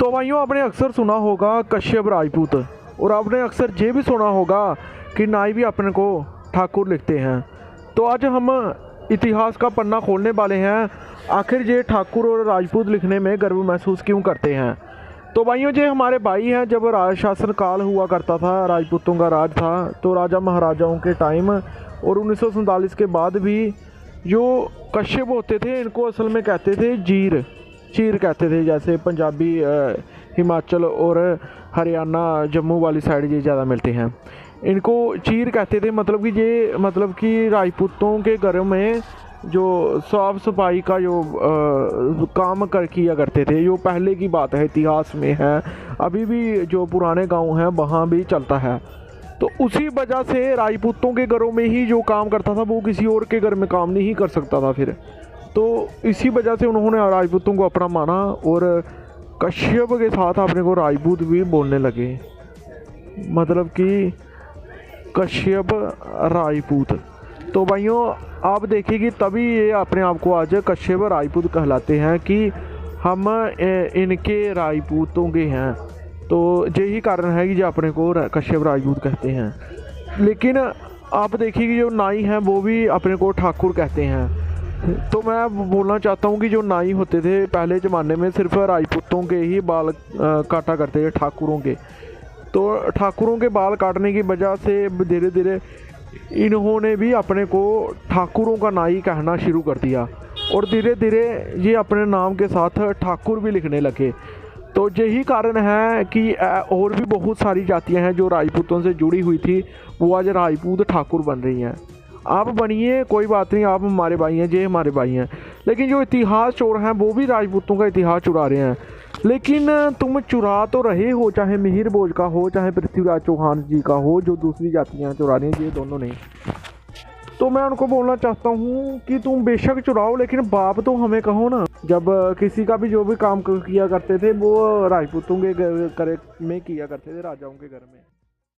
तो भाइयों, आपने अक्सर सुना होगा कश्यप राजपूत, और आपने अक्सर ये भी सुना होगा कि नाई भी अपने को ठाकुर लिखते हैं। तो आज हम इतिहास का पन्ना खोलने वाले हैं, आखिर ये ठाकुर और राजपूत लिखने में गर्व महसूस क्यों करते हैं। तो भाइयों, ये हमारे भाई हैं। जब राज शासन काल हुआ करता था, राजपूतों का राज था, तो राजा महाराजाओं के टाइम और 1947 के बाद भी जो कश्यप होते थे, इनको असल में कहते थे चीर कहते थे। जैसे पंजाबी हिमाचल और हरियाणा जम्मू वाली साइड ये ज़्यादा मिलते हैं, इनको चीर कहते थे। मतलब कि राजपूतों के घरों में जो साफ सफाई का जो काम किया करते थे, जो पहले की बात है, इतिहास में है, अभी भी जो पुराने गांव हैं वहाँ भी चलता है। तो उसी वजह से राजपूतों के घरों में ही जो काम करता था वो किसी और के घर में काम नहीं कर सकता था फिर। तो इसी वजह से उन्होंने राजपूतों को अपना माना और कश्यप के साथ अपने को राजपूत भी बोलने लगे। मतलब कि कश्यप राजपूत। तो भाइयों, आप देखिए कि तभी ये अपने आप को आज कश्यप राजपूत कहलाते हैं कि हम इनके राजपूतों के हैं। तो यही कारण है कि जो अपने को कश्यप राजपूत कहते हैं। लेकिन आप देखिए कि जो नाई हैं वो भी अपने को ठाकुर कहते हैं। तो मैं बोलना चाहता हूँ कि जो नाई होते थे पहले ज़माने में सिर्फ राजपूतों के ही बाल काटा करते थे, ठाकुरों के। तो ठाकुरों के बाल काटने की वजह से धीरे धीरे इन्होंने भी अपने को ठाकुरों का नाई कहना शुरू कर दिया, और धीरे धीरे ये अपने नाम के साथ ठाकुर भी लिखने लगे। तो यही कारण है कि और भी बहुत सारी जातियां हैं जो राजपूतों से जुड़ी हुई थी, वो आज राजपूत ठाकुर बन रही हैं। आप बनिए, कोई बात नहीं, आप हमारे भाई हैं, ये हमारे भाई हैं। लेकिन जो इतिहास चोर हैं वो भी राजपूतों का इतिहास चुरा रहे हैं। लेकिन तुम चुरा तो रहे हो, चाहे मिहिर भोज का हो, चाहे पृथ्वीराज चौहान जी का हो, जो दूसरी जातियाँ चुरा रही हैं, ये दोनों नहीं। तो मैं उनको बोलना चाहता हूँ कि तुम बेशक चुराओ, लेकिन बाप तो हमें कहो ना। जब किसी का भी जो भी काम किया करते थे वो राजपूतों के घर में किया करते थे, राजाओं के घर में।